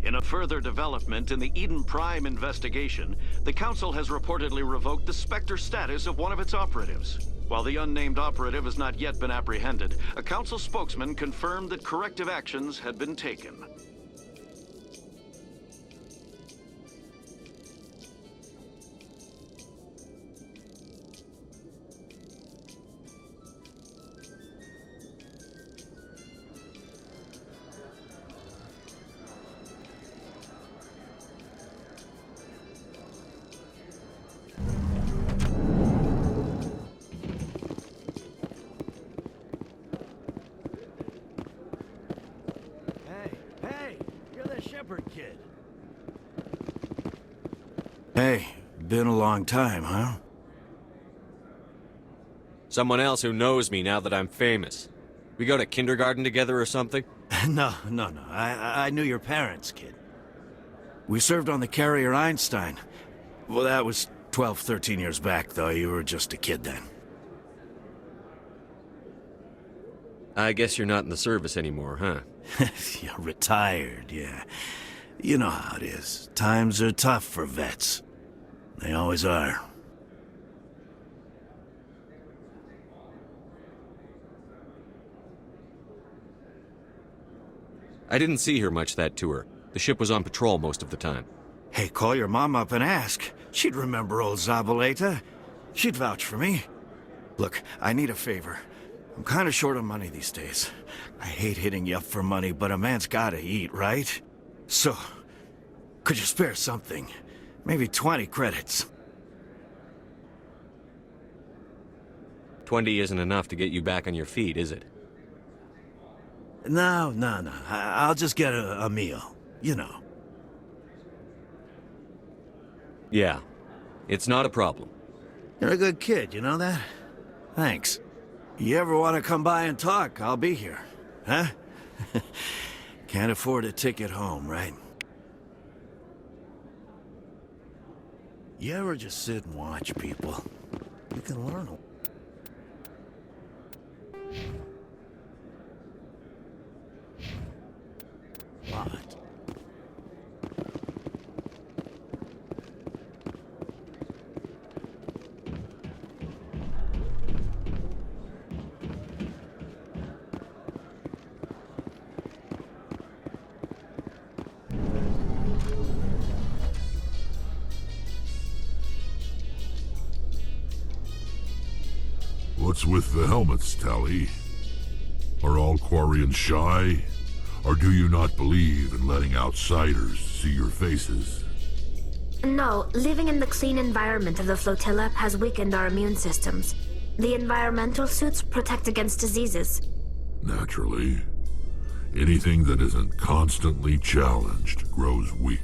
In a further development in the Eden Prime investigation, the Council has reportedly revoked the Spectre status of one of its operatives. While the unnamed operative has not yet been apprehended, a Council spokesman confirmed that corrective actions had been taken. Hey, you're the Shepard kid. Hey, been a long time, huh? Someone else who knows me now that I'm famous. We go to kindergarten together or something? No. I knew your parents, kid. We served on the carrier Einstein. Well, that was 12, 13 years back, though. You were just a kid then. I guess you're not in the service anymore, huh? You're retired, yeah. You know how it is. Times are tough for vets. They always are. I didn't see her much that tour. The ship was on patrol most of the time. Hey, call your mom up and ask. She'd remember old Zabaleta. She'd vouch for me. Look, I need a favor. I'm kind of short on money these days. I hate hitting you up for money, but a man's gotta eat, right? So, could you spare something? Maybe 20 credits. 20 isn't enough to get you back on your feet, is it? No. I'll just get a meal. You know. Yeah. It's not a problem. You're a good kid, you know that? Thanks. You ever want to come by and talk, I'll be here. Huh? Can't afford a ticket home, right? You ever just sit and watch people? You can learn. What? What's with the helmets, Tally? Are all Quarians shy? Or do you not believe in letting outsiders see your faces? No, living in the clean environment of the flotilla has weakened our immune systems. The environmental suits protect against diseases. Naturally. Anything that isn't constantly challenged grows weak.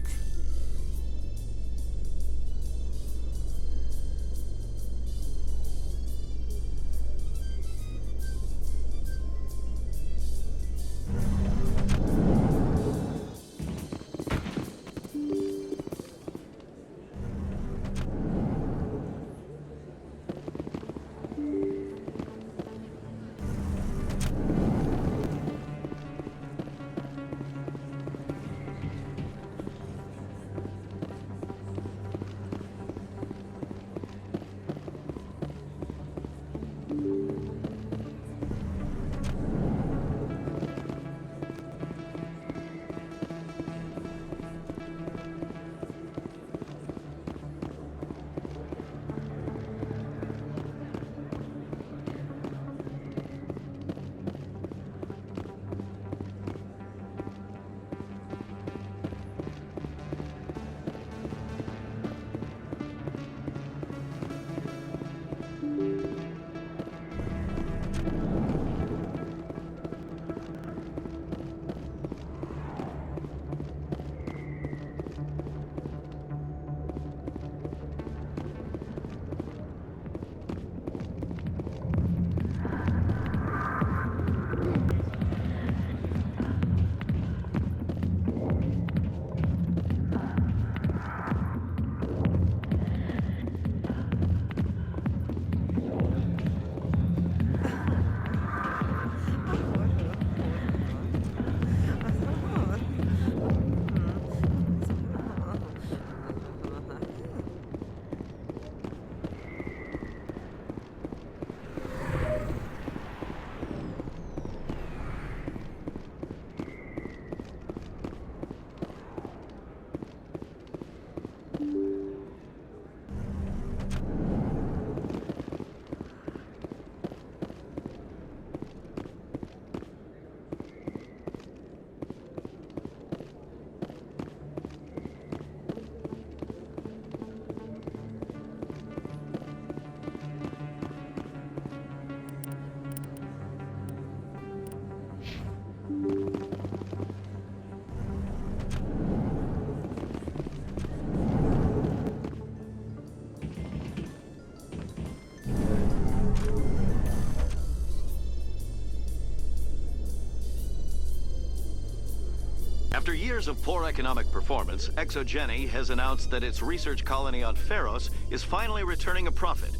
After years of poor economic performance, Exogeny has announced that its research colony on Pharos is finally returning a profit.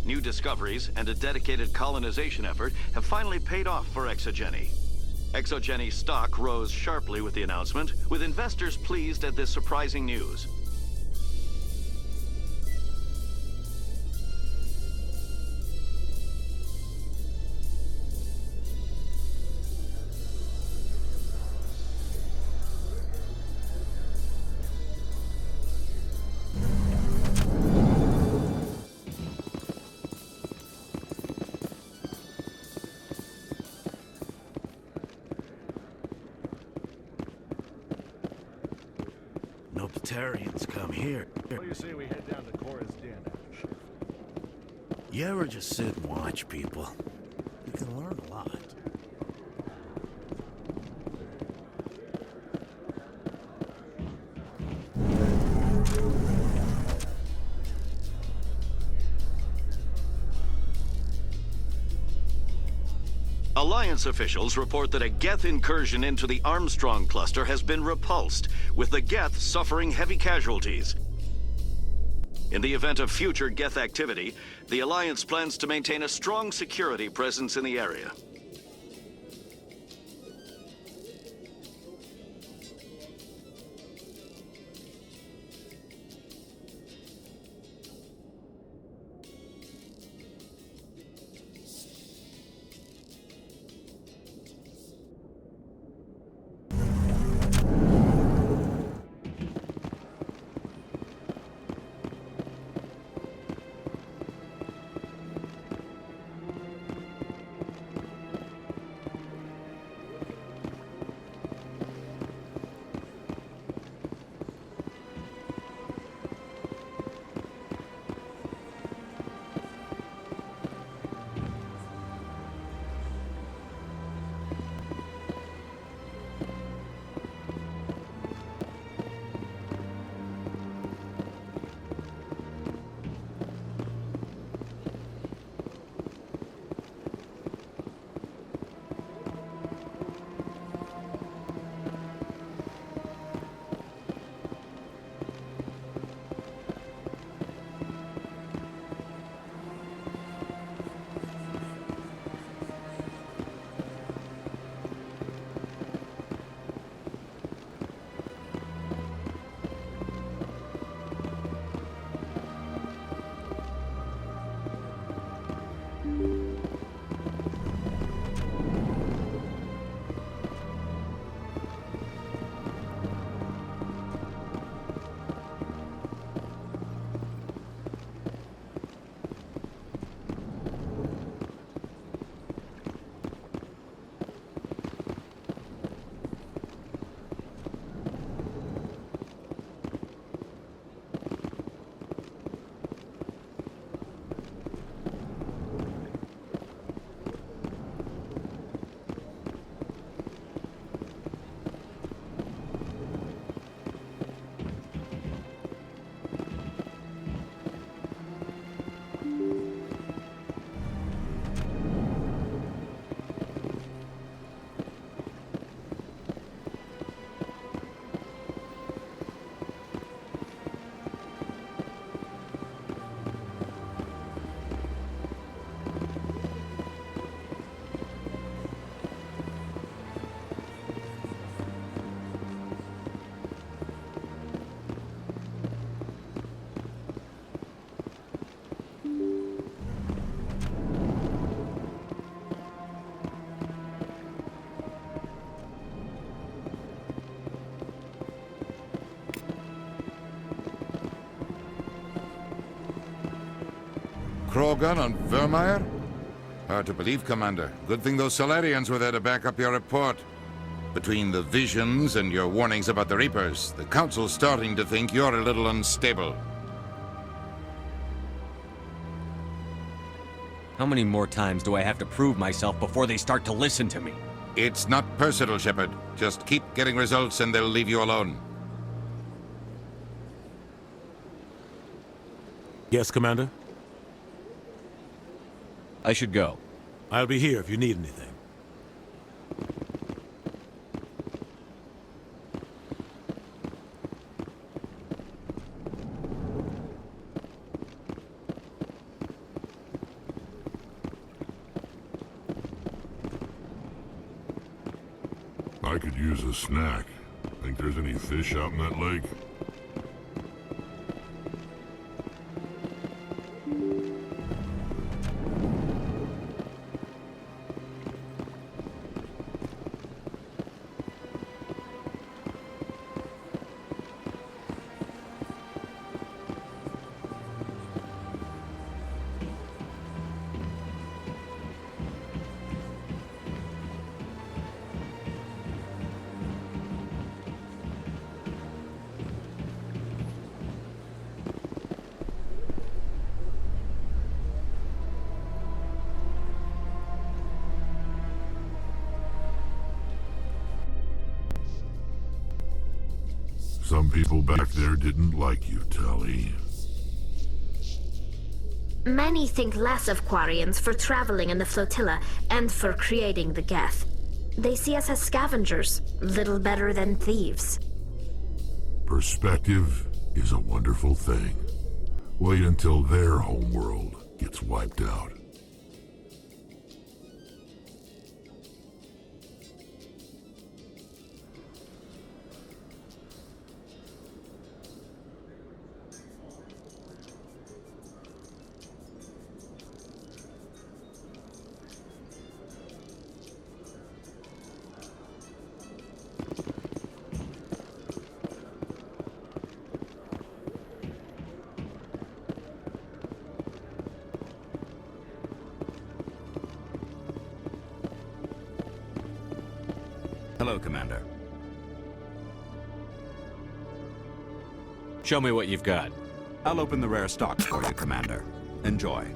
New discoveries and a dedicated colonization effort have finally paid off for Exogeny. Exogeny stock rose sharply with the announcement, with investors pleased at this surprising news. No Batarians come here. What do you say we head down to Cora's den after shift? You ever just sit and watch people? You can learn a lot. Alliance officials report that a Geth incursion into the Armstrong cluster has been repulsed, with the Geth suffering heavy casualties. In the event of future Geth activity, the Alliance plans to maintain a strong security presence in the area. Krogan on Vermeer? Hard to believe, Commander. Good thing those Solarians were there to back up your report. Between the visions and your warnings about the Reapers, the Council's starting to think you're a little unstable. How many more times do I have to prove myself before they start to listen to me? It's not personal, Shepard. Just keep getting results and they'll leave you alone. Yes, Commander? I should go. I'll be here if you need anything. I could use a snack. Think there's any fish out in that lake? Some people back there didn't like you, Tali. Many think less of Quarians for traveling in the flotilla and for creating the Geth. They see us as scavengers, little better than thieves. Perspective is a wonderful thing. Wait until their homeworld gets wiped out. Hello, Commander. Show me what you've got. I'll open the rare stocks for you, Commander. Enjoy.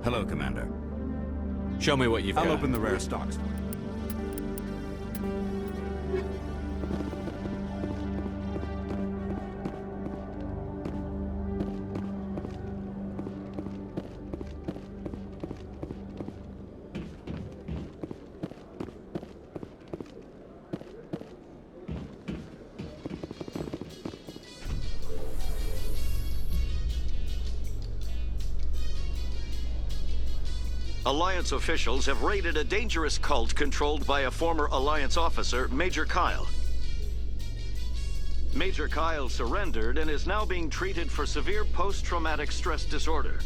Hello, Commander. Show me what you've got. I'll open the rare stocks. Alliance officials have raided a dangerous cult controlled by a former Alliance officer, Major Kyle. Major Kyle surrendered and is now being treated for severe post-traumatic stress disorder.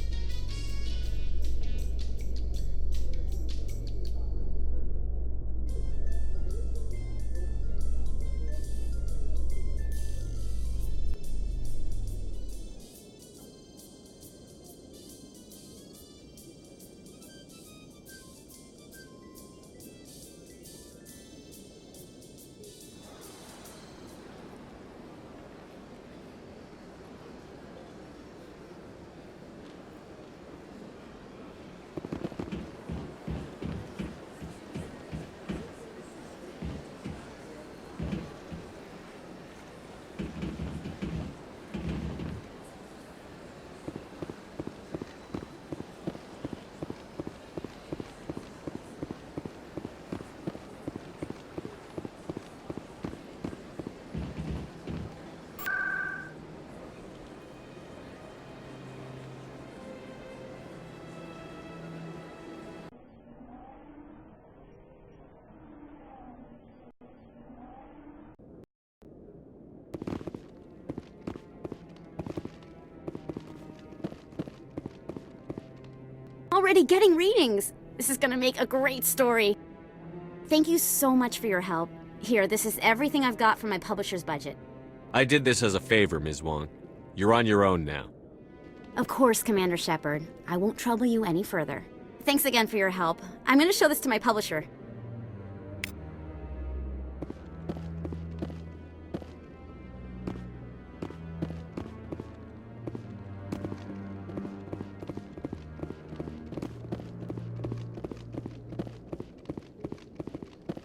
Already getting readings. This is gonna make a great story. Thank you so much for your help. Here, this is everything I've got from my publisher's budget. I did this as a favor, Ms. Wong. You're on your own now. Of course, Commander Shepard. I won't trouble you any further. Thanks again for your help. I'm gonna show this to my publisher.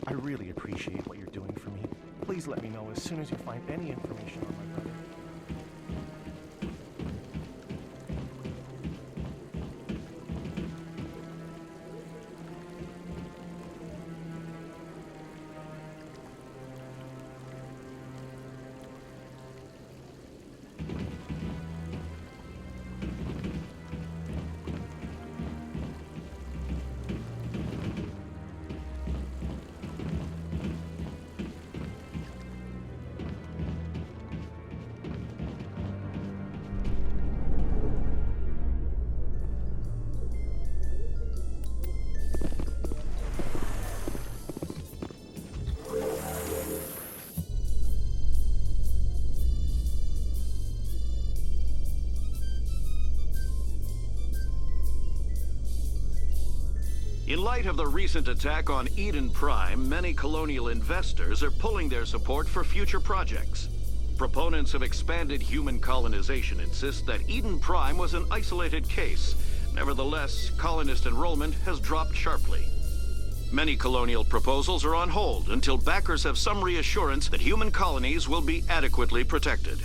I really appreciate what you're doing for me. Please let me know as soon as you find any information on my brother. In light of the recent attack on Eden Prime, many colonial investors are pulling their support for future projects. Proponents of expanded human colonization insist that Eden Prime was an isolated case. Nevertheless, colonist enrollment has dropped sharply. Many colonial proposals are on hold until backers have some reassurance that human colonies will be adequately protected.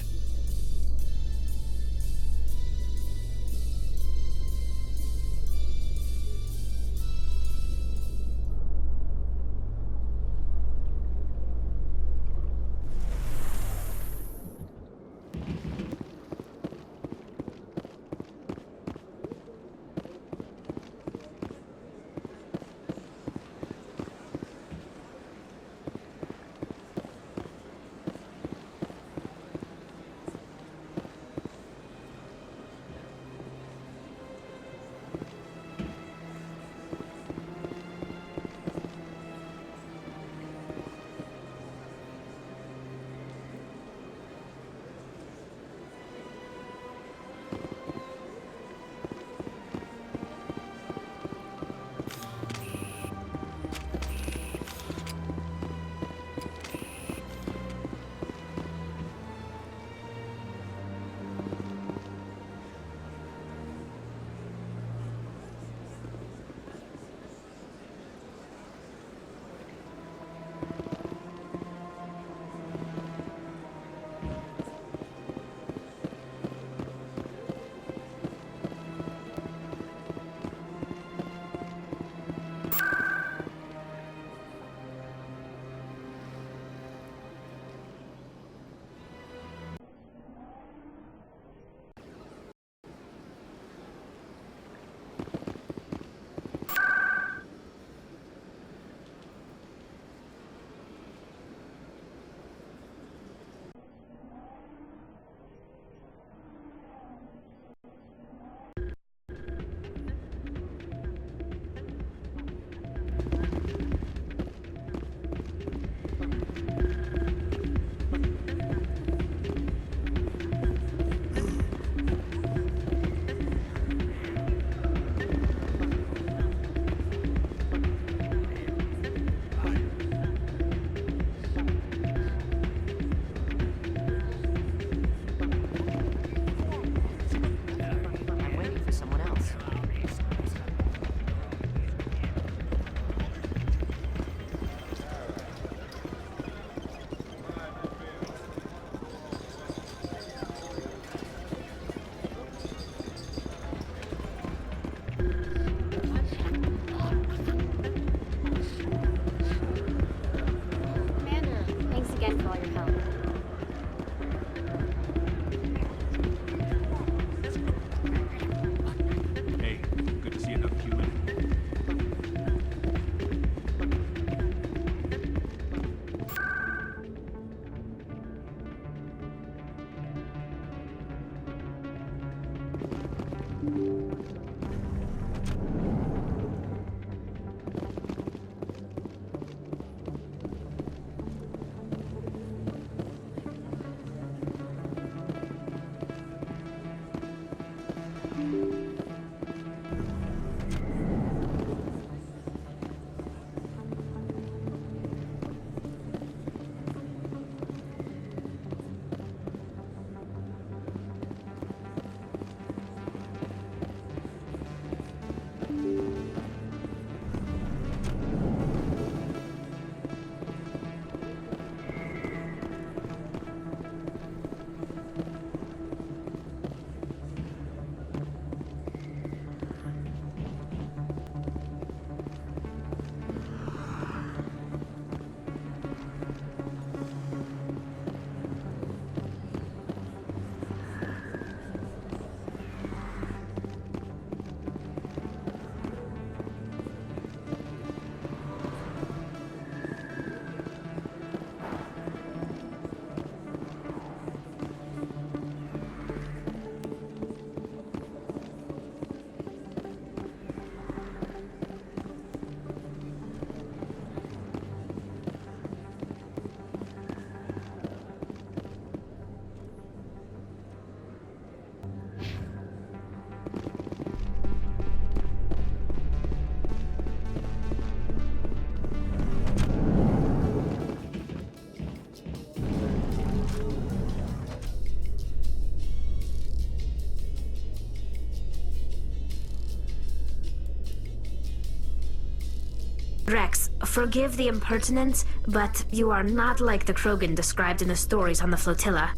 Rex, forgive the impertinence, but you are not like the Krogan described in the stories on the flotilla.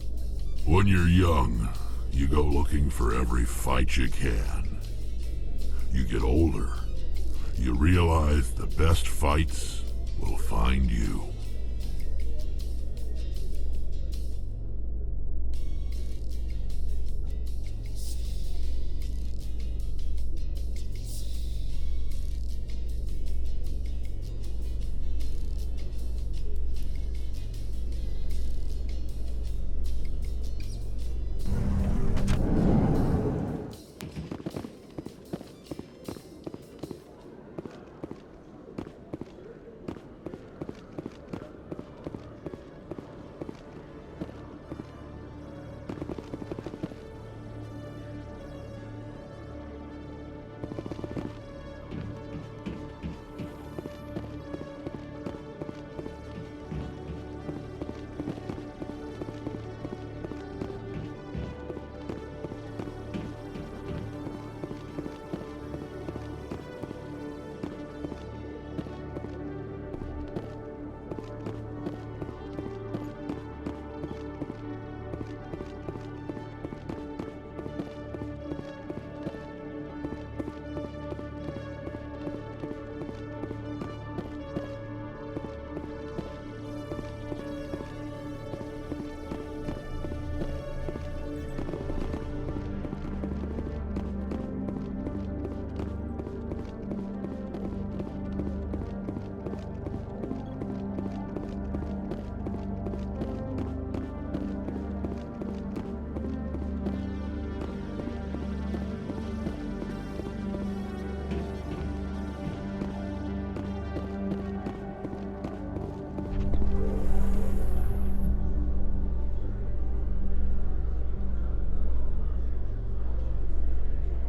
When you're young, you go looking for every fight you can. You get older, you realize the best fights will find you.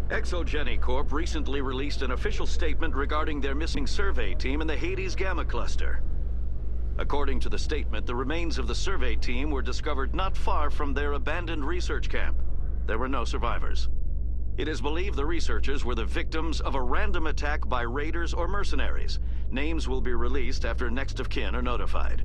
Exogeny Corp recently released an official statement regarding their missing survey team in the Hades Gamma Cluster. According to the statement, the remains of the survey team were discovered not far from their abandoned research camp. There were no survivors. It is believed the researchers were the victims of a random attack by raiders or mercenaries. Names will be released after next of kin are notified.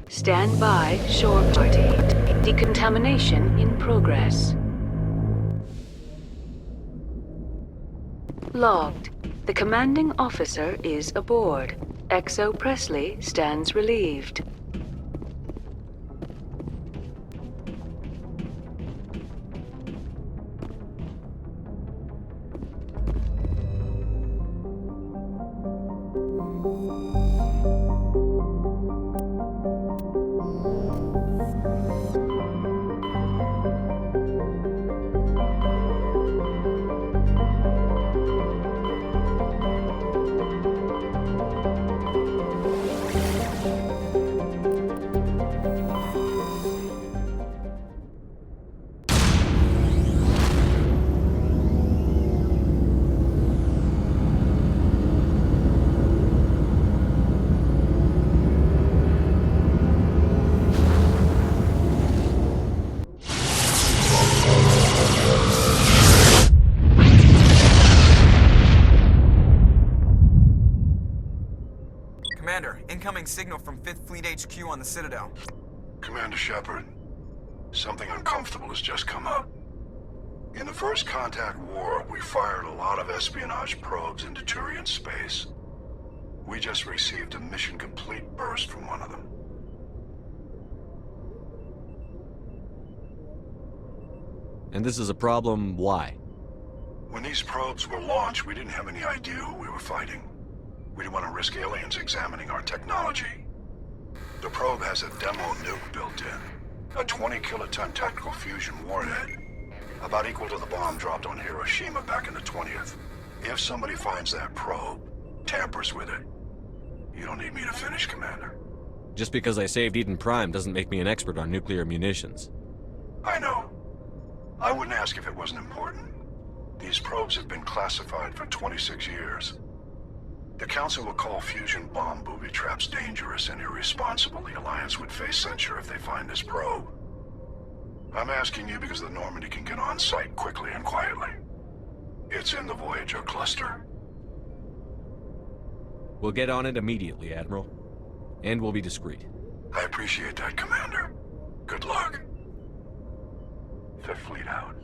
Stand by, shore party. Decontamination in progress. Logged. The commanding officer is aboard. Exo Presley stands relieved. Commander, incoming signal from 5th Fleet HQ on the Citadel. Commander Shepard, something uncomfortable has just come up. In the First Contact War, we fired a lot of espionage probes into Turian space. We just received a mission complete burst from one of them. And this is a problem, why? When these probes were launched, we didn't have any idea who we were fighting. We didn't want to risk aliens examining our technology. The probe has a demo nuke built in. A 20-kiloton tactical fusion warhead. About equal to the bomb dropped on Hiroshima back in the 20th. If somebody finds that probe, tampers with it, you don't need me to finish, Commander. Just because I saved Eden Prime doesn't make me an expert on nuclear munitions. I know. I wouldn't ask if it wasn't important. These probes have been classified for 26 years. The Council will call fusion bomb booby traps dangerous and irresponsible. The Alliance would face censure if they find this probe. I'm asking you because the Normandy can get on site quickly and quietly. It's in the Voyager cluster. We'll get on it immediately, Admiral. And we'll be discreet. I appreciate that, Commander. Good luck. Fifth Fleet out.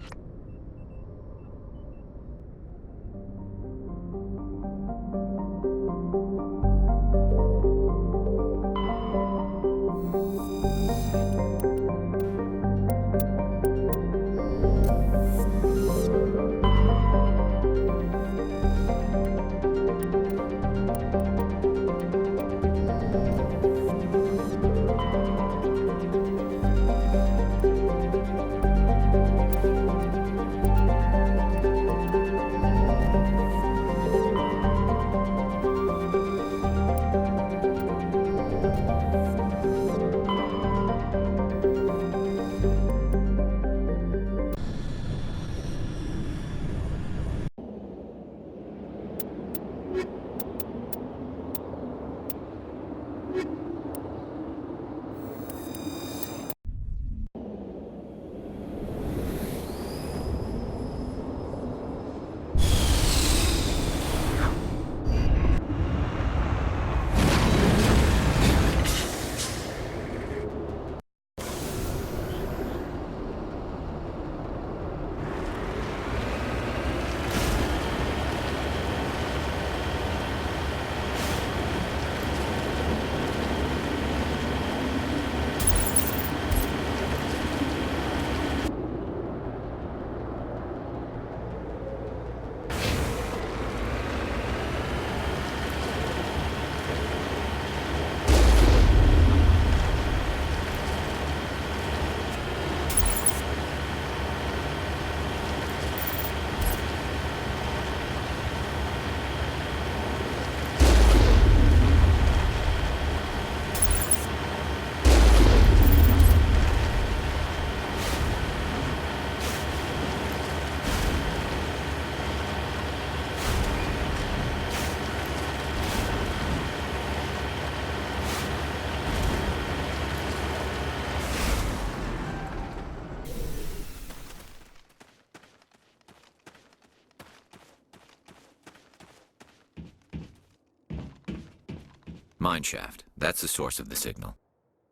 Mineshaft. That's the source of the signal.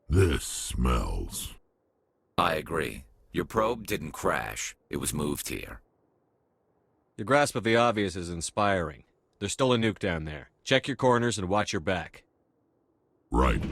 This smells. I agree. Your probe didn't crash. It was moved here. Your grasp of the obvious is inspiring. There's still a nuke down there. Check your corners and watch your back. Right.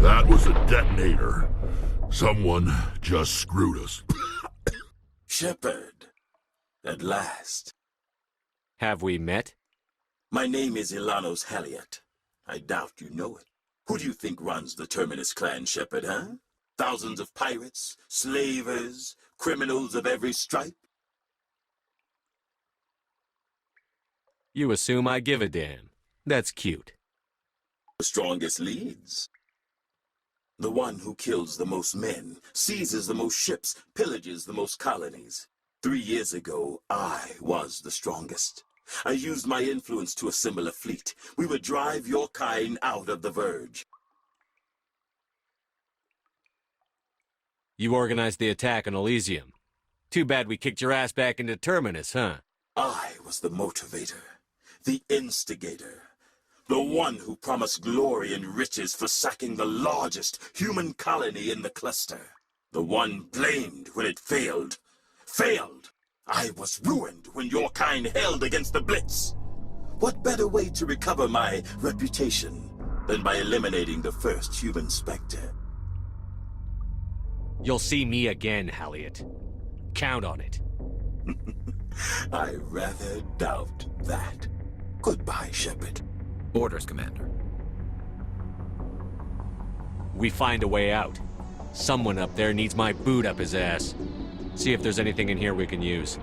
That was a detonator. Someone just screwed us. Shepard, at last. Have we met? My name is Ilanos Halliot. I doubt you know it. Who do you think runs the Terminus clan, Shepard, huh? Thousands of pirates, slavers, criminals of every stripe? You assume I give a damn. That's cute. The strongest leads. The one who kills the most men, seizes the most ships, pillages the most colonies. 3 years ago, I was the strongest. I used my influence to assemble a fleet. We would drive your kind out of the Verge. You organized the attack on Elysium. Too bad we kicked your ass back into Terminus, huh? I was the motivator, the instigator, the one who promised glory and riches for sacking the largest human colony in the cluster. The one blamed when it failed. Failed! I was ruined when your kind held against the Blitz. What better way to recover my reputation than by eliminating the first human Spectre? You'll see me again, Halliot. Count on it. I rather doubt that. Goodbye, Shepard. Orders, Commander. We find a way out. Someone up there needs my boot up his ass. See if there's anything in here we can use.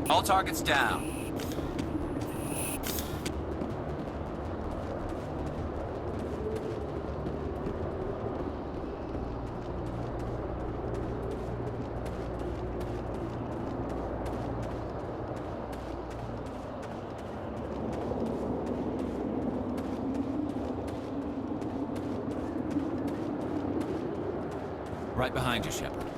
All targets down. Right behind you, Shepard.